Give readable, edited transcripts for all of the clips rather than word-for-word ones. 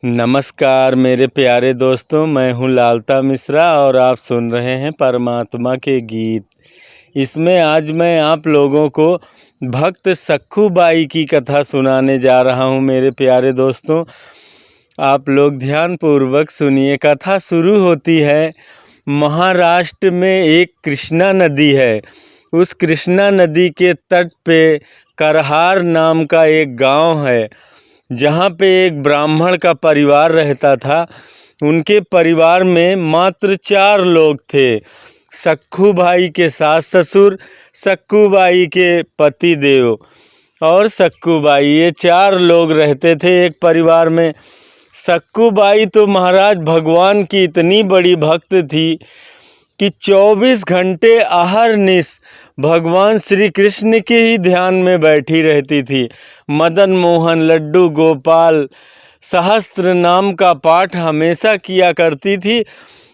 नमस्कार मेरे प्यारे दोस्तों, मैं हूँ लालता मिश्रा और आप सुन रहे हैं परमात्मा के गीत। इसमें आज मैं आप लोगों को भक्त सक्खू बाई की कथा सुनाने जा रहा हूँ। मेरे प्यारे दोस्तों, आप लोग ध्यानपूर्वक सुनिए। कथा शुरू होती है, महाराष्ट्र में एक कृष्णा नदी है। उस कृष्णा नदी के तट पे करहार नाम का एक गांव है, जहाँ पे एक ब्राह्मण का परिवार रहता था। उनके परिवार में मात्र 4 लोग थे। सक्खू बाई के सास ससुर, सक्खू बाई के पति देव और सक्खू बाई, ये 4 लोग रहते थे एक परिवार में। सक्खू बाई तो महाराज भगवान की इतनी बड़ी भक्त थी कि 24 घंटे अहरनिश भगवान श्री कृष्ण के ही ध्यान में बैठी रहती थी। मदन मोहन, लड्डू गोपाल, सहस्त्र नाम का पाठ हमेशा किया करती थी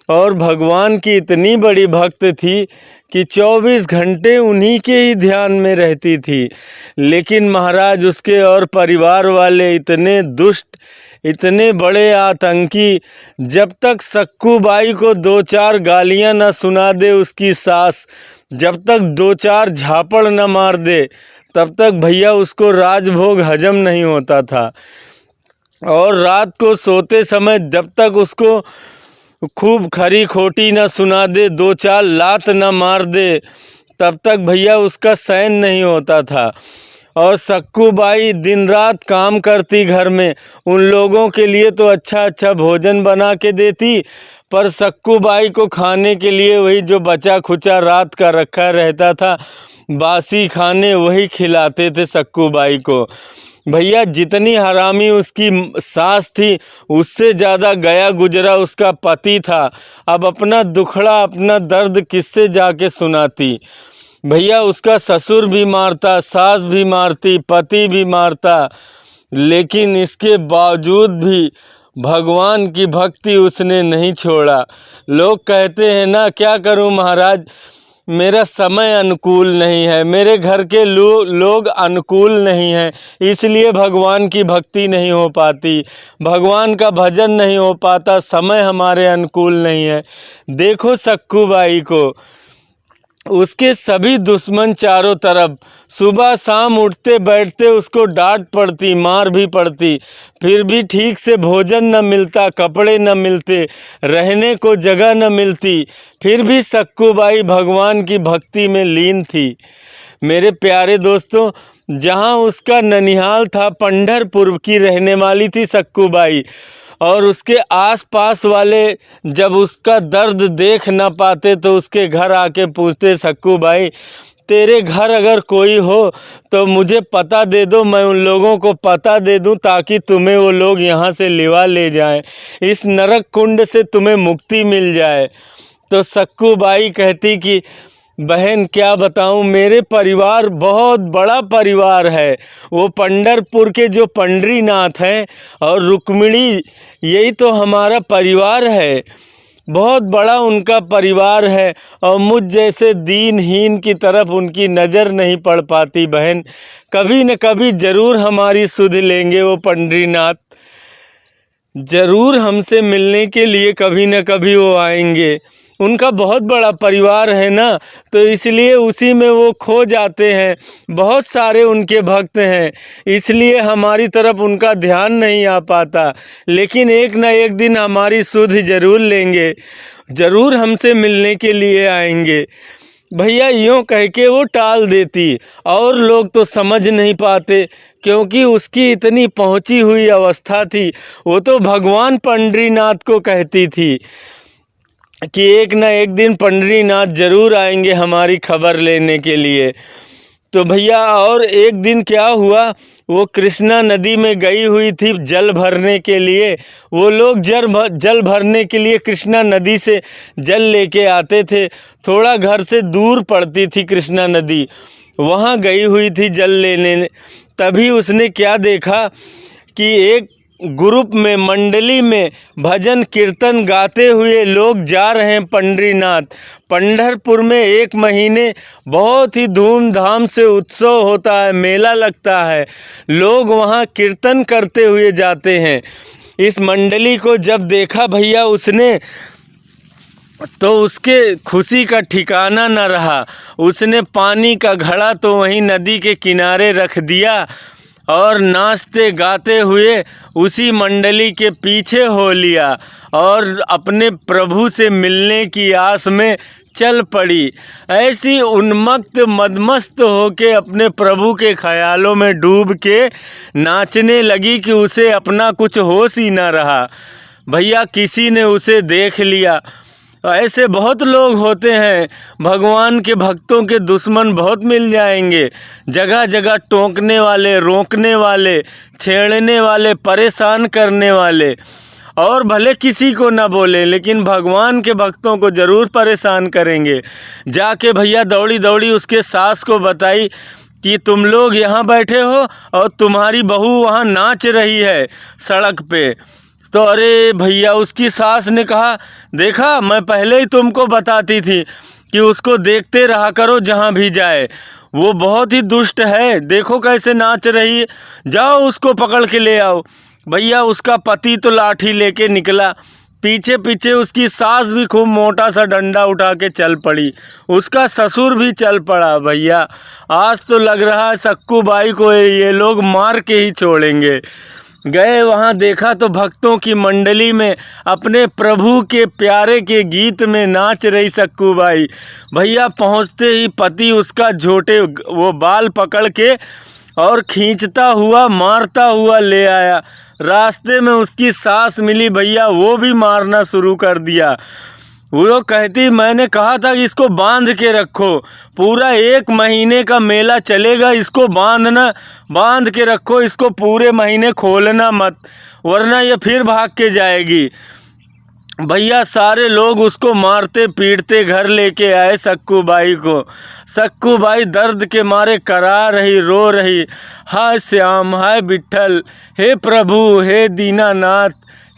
और भगवान की इतनी बड़ी भक्त थी कि 24 घंटे उन्हीं के ही ध्यान में रहती थी। लेकिन महाराज उसके और परिवार वाले इतने दुष्ट, इतने बड़े आतंकी, जब तक सक्खू बाई को 2-4 गालियां न सुना दे उसकी सास, जब तक 2-4 झापड़ न मार दे, तब तक भैया उसको राजभोग हजम नहीं होता था। और रात को सोते समय जब तक उसको खूब खरी खोटी न सुना दे, 2-4 लात न मार दे, तब तक भैया उसका शयन नहीं होता था। और सक्खू बाई दिन रात काम करती घर में। उन लोगों के लिए तो अच्छा अच्छा भोजन बना के देती, पर सक्खू बाई को खाने के लिए वही जो बचा खुचा रात का रखा रहता था, बासी खाने वही खिलाते थे सक्खू बाई को। भैया जितनी हरामी उसकी सास थी, उससे ज़्यादा गया गुजरा उसका पति था। अब अपना दुखड़ा, अपना दर्द किससे जाके सुनाती। भैया उसका ससुर भी मारता, सास भी मारती, पति भी मारता, लेकिन इसके बावजूद भी भगवान की भक्ति उसने नहीं छोड़ा। लोग कहते हैं ना, क्या करूं महाराज, मेरा समय अनुकूल नहीं है, मेरे घर के लोग अनुकूल नहीं हैं, इसलिए भगवान की भक्ति नहीं हो पाती, भगवान का भजन नहीं हो पाता, समय हमारे अनुकूल नहीं है। देखो सक्खू बाई को, उसके सभी दुश्मन चारों तरफ, सुबह शाम उठते बैठते उसको डांट पड़ती, मार भी पड़ती, फिर भी ठीक से भोजन न मिलता, कपड़े न मिलते, रहने को जगह न मिलती, फिर भी सक्खू बाई भगवान की भक्ति में लीन थी। मेरे प्यारे दोस्तों, जहाँ उसका ननिहाल था, पंढरपुर की रहने वाली थी सक्खू बाई। और उसके आस-पास वाले जब उसका दर्द देख न पाते तो उसके घर आके पूछते, सक्खू बाई तेरे घर अगर कोई हो तो मुझे पता दे दो, मैं उन लोगों को पता दे दूं ताकि तुम्हें वो लोग यहाँ से लिवा ले जाएं, इस नरक कुंड से तुम्हें मुक्ति मिल जाए। तो सक्खू बाई कहती कि बहन क्या बताऊं, मेरे परिवार बहुत बड़ा परिवार है। वो पंढरपुर के जो पंडरीनाथ हैं और रुक्मिणी, यही तो हमारा परिवार है, बहुत बड़ा उनका परिवार है। और मुझ जैसे दीनहीन की तरफ उनकी नज़र नहीं पड़ पाती। बहन कभी न कभी ज़रूर हमारी सुध लेंगे वो पंडरीनाथ, ज़रूर हमसे मिलने के लिए कभी न कभी वो आएंगे। उनका बहुत बड़ा परिवार है ना, तो इसलिए उसी में वो खो जाते हैं। बहुत सारे उनके भक्त हैं, इसलिए हमारी तरफ उनका ध्यान नहीं आ पाता, लेकिन एक न एक दिन हमारी सुध ज़रूर लेंगे, ज़रूर हमसे मिलने के लिए आएंगे। भैया यूँ कह के वो टाल देती, और लोग तो समझ नहीं पाते क्योंकि उसकी इतनी पहुंची हुई अवस्था थी। वो तो भगवान पंडरीनाथ को कहती थी कि एक ना एक दिन पंडरीनाथ ज़रूर आएंगे हमारी खबर लेने के लिए। तो भैया और एक दिन क्या हुआ, वो कृष्णा नदी में गई हुई थी जल भरने के लिए। वो लोग जल भरने के लिए कृष्णा नदी से जल लेके आते थे। थोड़ा घर से दूर पड़ती थी कृष्णा नदी, वहाँ गई हुई थी जल लेने। तभी उसने क्या देखा कि एक ग्रुप में, मंडली में भजन कीर्तन गाते हुए लोग जा रहे हैं पंढरीनाथ। पंढरपुर में 1 महीने बहुत ही धूमधाम से उत्सव होता है, मेला लगता है, लोग वहाँ कीर्तन करते हुए जाते हैं। इस मंडली को जब देखा भैया उसने, तो उसके खुशी का ठिकाना न रहा। उसने पानी का घड़ा तो वहीं नदी के किनारे रख दिया और नाचते गाते हुए उसी मंडली के पीछे हो लिया और अपने प्रभु से मिलने की आस में चल पड़ी। ऐसी उन्मत्त मदमस्त होके अपने प्रभु के ख्यालों में डूब के नाचने लगी कि उसे अपना कुछ होश ही न रहा। भैया किसी ने उसे देख लिया। ऐसे बहुत लोग होते हैं, भगवान के भक्तों के दुश्मन बहुत मिल जाएंगे, जगह जगह टोकने वाले, रोकने वाले, छेड़ने वाले, परेशान करने वाले, और भले किसी को ना बोले लेकिन भगवान के भक्तों को ज़रूर परेशान करेंगे। जाके भैया दौड़ी दौड़ी उसके सास को बताई कि तुम लोग यहाँ बैठे हो और तुम्हारी बहू वहाँ नाच रही है सड़क पे। तो अरे भैया उसकी सास ने कहा, देखा मैं पहले ही तुमको बताती थी कि उसको देखते रहा करो जहाँ भी जाए, वो बहुत ही दुष्ट है, देखो कैसे नाच रही है, जाओ उसको पकड़ के ले आओ। भैया उसका पति तो लाठी लेके निकला, पीछे पीछे उसकी सास भी खूब मोटा सा डंडा उठा के चल पड़ी, उसका ससुर भी चल पड़ा। भैया आज तो लग रहा है सक्कू बाई को ये लोग मार के ही छोड़ेंगे। गए वहाँ, देखा तो भक्तों की मंडली में अपने प्रभु के प्यारे के गीत में नाच रही सक्कू बाई। भैया पहुँचते ही पति उसका झोटे वो बाल पकड़ के और खींचता हुआ मारता हुआ ले आया। रास्ते में उसकी सास मिली, भैया वो भी मारना शुरू कर दिया। वो कहती, मैंने कहा था कि इसको बांध के रखो, पूरा 1 महीने का मेला चलेगा, इसको बांध के रखो, इसको पूरे महीने खोलना मत, वरना ये फिर भाग के जाएगी। भैया सारे लोग उसको मारते पीटते घर लेके आए सक्कू बाई को। सक्कू बाई दर्द के मारे करा रही, रो रही, हाय श्याम, हाय विट्ठल, हे प्रभु, हे दीनानाथ,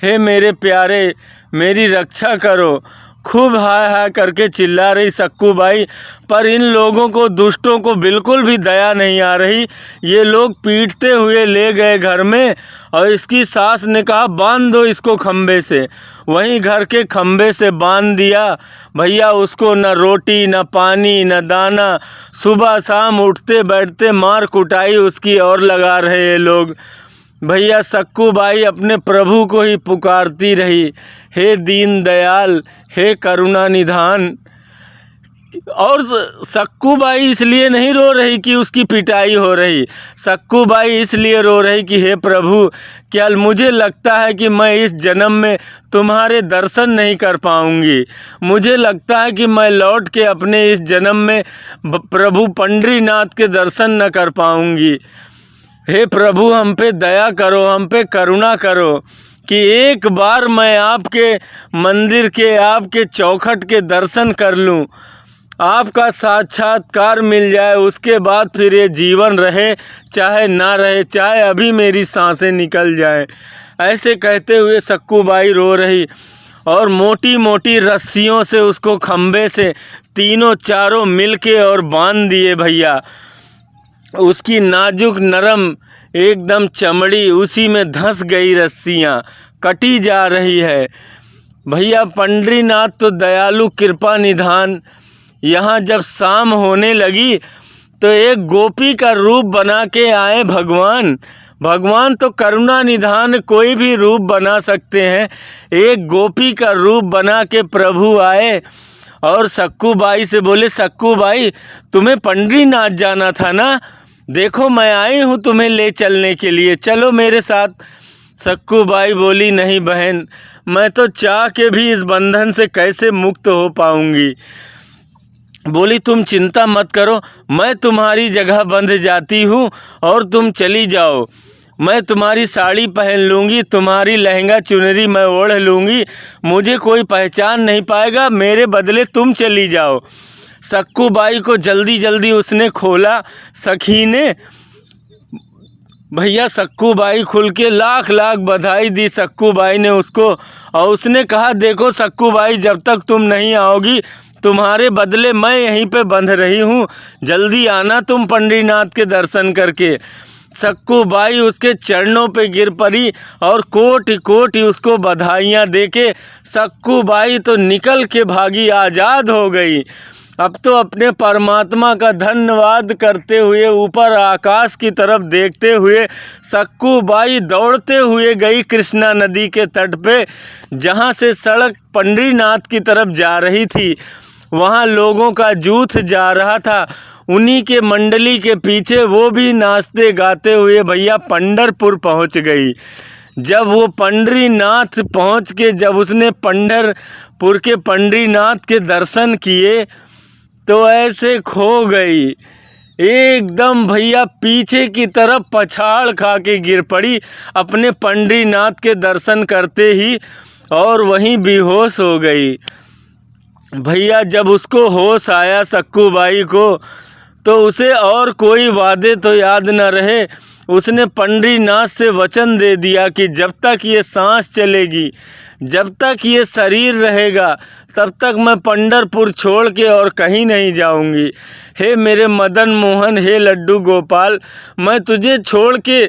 हे मेरे प्यारे, मेरी रक्षा करो। खूब हाय हाय करके चिल्ला रही सक्कू बाई, पर इन लोगों को, दुष्टों को बिल्कुल भी दया नहीं आ रही। ये लोग पीटते हुए ले गए घर में और इसकी सास ने कहा, बांध दो इसको खंबे से। वहीं घर के खंबे से बांध दिया। भैया उसको न रोटी, न पानी, न दाना, सुबह शाम उठते बैठते मार कुटाई उसकी और लगा रहे ये लोग। भैया सक्कू बाई अपने प्रभु को ही पुकारती रही, हे दीन दयाल, हे करुणा निधान। और सक्कू बाई इसलिए नहीं रो रही कि उसकी पिटाई हो रही, सक्कू बाई इसलिए रो रही कि हे प्रभु, क्या मुझे लगता है कि मैं इस जन्म में तुम्हारे दर्शन नहीं कर पाऊंगी, मुझे लगता है कि मैं लौट के अपने इस जन्म में प्रभु पंढरीनाथ के दर्शन न कर पाऊंगी। हे प्रभु हम पे दया करो, हम पे करुणा करो कि एक बार मैं आपके मंदिर के, आपके चौखट के दर्शन कर लूं, आपका साक्षात्कार मिल जाए, उसके बाद फिर ये जीवन रहे चाहे ना रहे, चाहे अभी मेरी सांसें निकल जाएं। ऐसे कहते हुए सक्कू बाई रो रही और मोटी मोटी रस्सियों से उसको खंबे से तीनों चारों मिलके और बांध दिए। भैया उसकी नाजुक नरम एकदम चमड़ी, उसी में धंस गई रस्सियाँ, कटी जा रही है। भैया पंढरीनाथ तो दयालु कृपा निधान। यहाँ जब शाम होने लगी तो एक गोपी का रूप बना के आए भगवान। भगवान तो करुणा निधान कोई भी रूप बना सकते हैं, एक गोपी का रूप बना के प्रभु आए और सक्कू बाई से बोले, सक्कू बाई तुम्हें पंढरीनाथ जाना था ना, देखो मैं आई हूँ तुम्हें ले चलने के लिए, चलो मेरे साथ। सक्कू बाई बोली, नहीं बहन, मैं तो चाह के भी इस बंधन से कैसे मुक्त हो पाऊँगी। बोली, तुम चिंता मत करो, मैं तुम्हारी जगह बंध जाती हूँ और तुम चली जाओ, मैं तुम्हारी साड़ी पहन लूँगी, तुम्हारी लहंगा चुनरी मैं ओढ़ लूँगी, मुझे कोई पहचान नहीं पाएगा, मेरे बदले तुम चली जाओ। सक्कू बाई को जल्दी जल्दी उसने खोला, सखी ने भैया सक्कू बाई खुल के लाख लाख बधाई दी सक्कू बाई ने उसको, और उसने कहा देखो सक्कू बाई, जब तक तुम नहीं आओगी तुम्हारे बदले मैं यहीं पे बंध रही हूँ, जल्दी आना तुम पंडरीनाथ के दर्शन करके। सक्कू बाई उसके चरणों पे गिर पड़ी और कोटि कोटि उसको बधाइयाँ देके सक्कू बाई तो निकल के भागी, आज़ाद हो गई। अब तो अपने परमात्मा का धन्यवाद करते हुए ऊपर आकाश की तरफ देखते हुए सक्कू बाई दौड़ते हुए गई कृष्णा नदी के तट पे, जहाँ से सड़क पंडरीनाथ की तरफ जा रही थी। वहाँ लोगों का जूथ जा रहा था, उन्हीं के मंडली के पीछे वो भी नाचते गाते हुए भैया पंढरपुर पहुँच गई। जब वो पंडरीनाथ पहुँच के जब उसने पंढरपुर के पंडरीनाथ के दर्शन किए तो ऐसे खो गई, एकदम भैया पीछे की तरफ पछाड़ खा के गिर पड़ी अपने पंडरीनाथ के दर्शन करते ही, और वहीं बेहोश हो गई। भैया जब उसको होश आया सक्कू बाई को, तो उसे और कोई वादे तो याद न रहे। उसने पंडरीनाथ से वचन दे दिया कि जब तक ये सांस चलेगी, जब तक ये शरीर रहेगा, तब तक मैं पंढरपुर छोड़ के और कहीं नहीं जाऊंगी। हे मेरे मदन मोहन, हे लड्डू गोपाल, मैं तुझे छोड़ के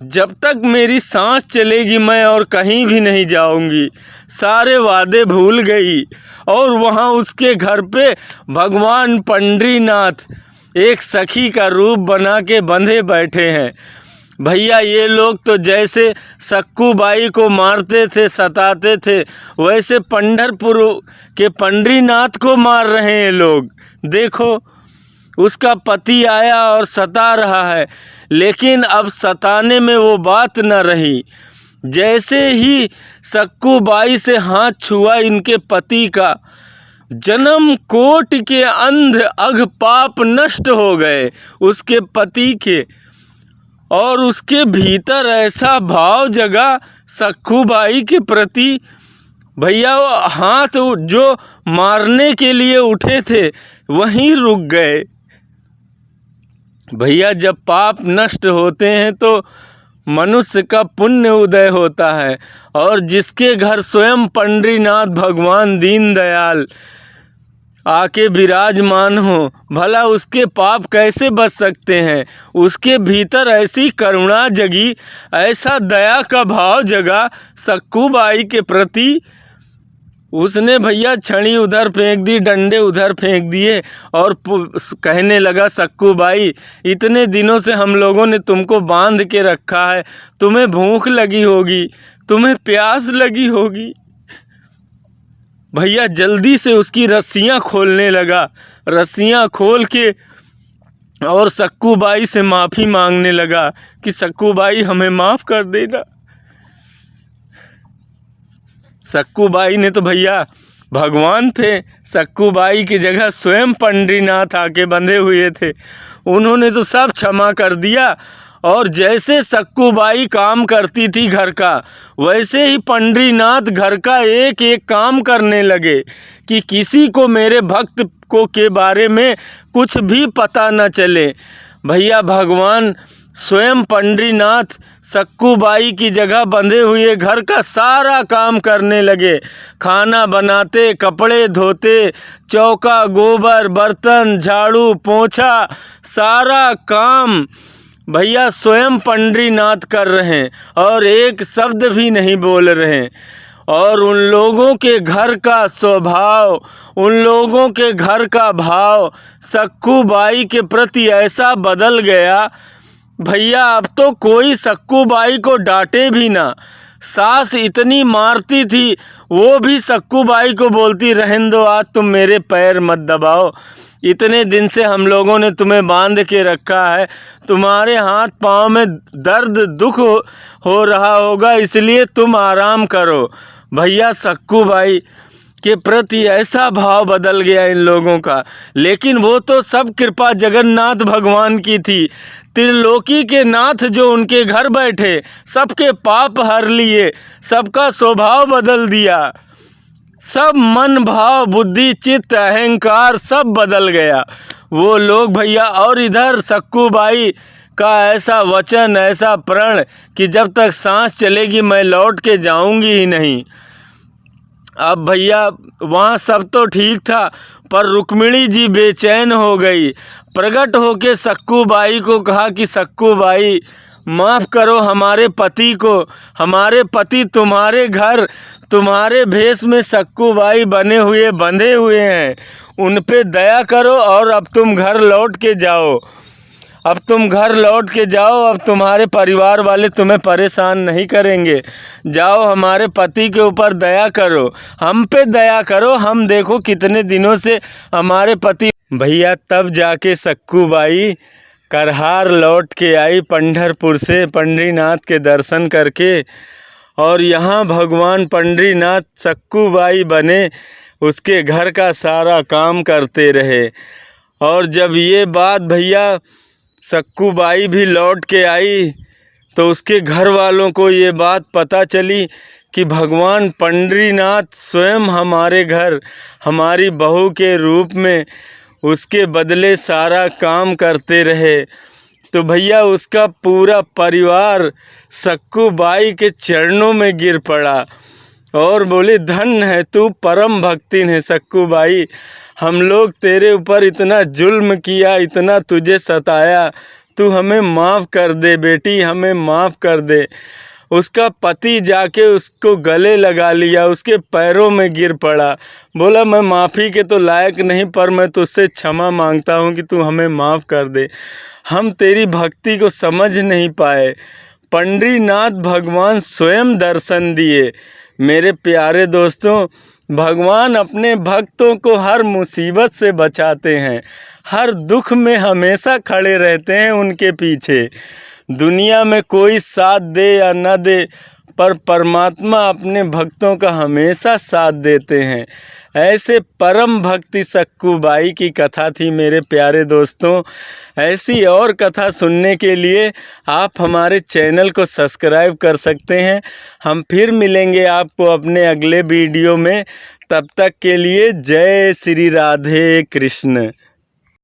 जब तक मेरी सांस चलेगी मैं और कहीं भी नहीं जाऊंगी। सारे वादे भूल गई और वहाँ उसके घर पे भगवान पंडरीनाथ एक सखी का रूप बना के बंधे बैठे हैं। भैया ये लोग तो जैसे सक्कू बाई को मारते थे, सताते थे, वैसे पंढरपुर के पंडरीनाथ को मार रहे हैं लोग। देखो उसका पति आया और सता रहा है, लेकिन अब सताने में वो बात न रही। जैसे ही सक्कू बाई से हाथ छुआ इनके पति का, जन्म कोट के अंध अघ पाप नष्ट हो गए उसके पति के, और उसके भीतर ऐसा भाव जगा सक्कू बाई के प्रति। भैया वो हाथ जो मारने के लिए उठे थे वहीं रुक गए। भैया जब पाप नष्ट होते हैं तो मनुष्य का पुण्य उदय होता है, और जिसके घर स्वयं पंडरीनाथ भगवान दीनदयाल आके विराजमान हो, भला उसके पाप कैसे बच सकते हैं। उसके भीतर ऐसी करुणा जगी, ऐसा दया का भाव जगा सक्कू बाई के प्रति। उसने भैया छड़ी उधर फेंक दी, डंडे उधर फेंक दिए और कहने लगा सक्कू बाई, इतने दिनों से हम लोगों ने तुमको बांध के रखा है, तुम्हें भूख लगी होगी, तुम्हें प्यास लगी होगी। भैया जल्दी से उसकी रस्सियाँ खोलने लगा, रस्सियाँ खोल के और सक्कू बाई से माफ़ी मांगने लगा कि सक्कू बाई हमें माफ़ कर देना। सक्कू बाई ने तो भैया भगवान थे, सक्कू बाई की जगह स्वयं पंडरीनाथ आके बंधे हुए थे, उन्होंने तो सब क्षमा कर दिया। और जैसे सक्कू बाई काम करती थी घर का, वैसे ही पंडरीनाथ घर का एक एक काम करने लगे कि किसी को मेरे भक्त को के बारे में कुछ भी पता न चले। भैया भगवान स्वयं पंडरीनाथ सक्कू बाई की जगह बंधे हुए घर का सारा काम करने लगे, खाना बनाते, कपड़े धोते, चौका गोबर बर्तन झाड़ू पोंछा सारा काम भैया स्वयं पंडरीनाथ कर रहे हैं और एक शब्द भी नहीं बोल रहे हैं। और उन लोगों के घर का स्वभाव, उन लोगों के घर का भाव सक्कू बाई के प्रति ऐसा बदल गया, भैया अब तो कोई सक्कू बाई को डांटे भी ना। सास इतनी मारती थी, वो भी सक्कू बाई को बोलती, रहने दो आज तुम मेरे पैर मत दबाओ, इतने दिन से हम लोगों ने तुम्हें बांध के रखा है, तुम्हारे हाथ पाँव में दर्द दुख हो रहा होगा, इसलिए तुम आराम करो। भैया सक्कू बाई के प्रति ऐसा भाव बदल गया इन लोगों का। लेकिन वो तो सब कृपा जगन्नाथ भगवान की थी, त्रिलोकी के नाथ जो उनके घर बैठे, सबके पाप हर लिए, सबका स्वभाव बदल दिया, सब मन भाव बुद्धि चित्त अहंकार सब बदल गया वो लोग भैया। और इधर सक्कू बाई का ऐसा वचन, ऐसा प्रण कि जब तक सांस चलेगी मैं लौट के जाऊंगी ही नहीं। अब भैया वहाँ सब तो ठीक था, पर रुक्मिणी जी बेचैन हो गई। प्रकट होके सक्कू बाई को कहा कि सक्कू बाई माफ़ करो हमारे पति को, हमारे पति तुम्हारे घर तुम्हारे भेष में सक्कू बाई बंधे हुए हैं, उन पे दया करो और अब तुम घर लौट के जाओ। अब तुम घर लौट के जाओ, अब तुम्हारे परिवार वाले तुम्हें परेशान नहीं करेंगे। जाओ हमारे पति के ऊपर दया करो, हम पे दया करो, हम देखो कितने दिनों से हमारे पति। भैया तब जाके सक्कू बाई करहार लौट के आई पंढरपुर से पंढरीनाथ के दर्शन करके, और यहाँ भगवान पंढरीनाथ सक्कू बाई बने, उसके घर का सारा काम करते रहे। और जब ये बात भैया सक्कू बाई भी लौट के आई तो उसके घर वालों को ये बात पता चली कि भगवान पंढरीनाथ स्वयं हमारे घर हमारी बहू के रूप में उसके बदले सारा काम करते रहे। तो भैया उसका पूरा परिवार सक्कू बाई के चरणों में गिर पड़ा और बोले, धन है तू, परम भक्तिन है सक्कू बाई, हम लोग तेरे ऊपर इतना जुल्म किया, इतना तुझे सताया, तू हमें माफ़ कर दे बेटी, हमें माफ़ कर दे। उसका पति जाके उसको गले लगा लिया, उसके पैरों में गिर पड़ा, बोला मैं माफ़ी के तो लायक नहीं, पर मैं तुझसे क्षमा मांगता हूँ कि तू हमें माफ़ कर दे, हम तेरी भक्ति को समझ नहीं पाए। पंढरीनाथ भगवान स्वयं दर्शन दिए। मेरे प्यारे दोस्तों, भगवान अपने भक्तों को हर मुसीबत से बचाते हैं, हर दुख में हमेशा खड़े रहते हैं उनके पीछे। दुनिया में कोई साथ दे या न दे, पर परमात्मा अपने भक्तों का हमेशा साथ देते हैं। ऐसे परम भक्ति सक्कू बाई की कथा थी मेरे प्यारे दोस्तों। ऐसी और कथा सुनने के लिए आप हमारे चैनल को सब्सक्राइब कर सकते हैं। हम फिर मिलेंगे आपको अपने अगले वीडियो में। तब तक के लिए जय श्री राधे कृष्ण।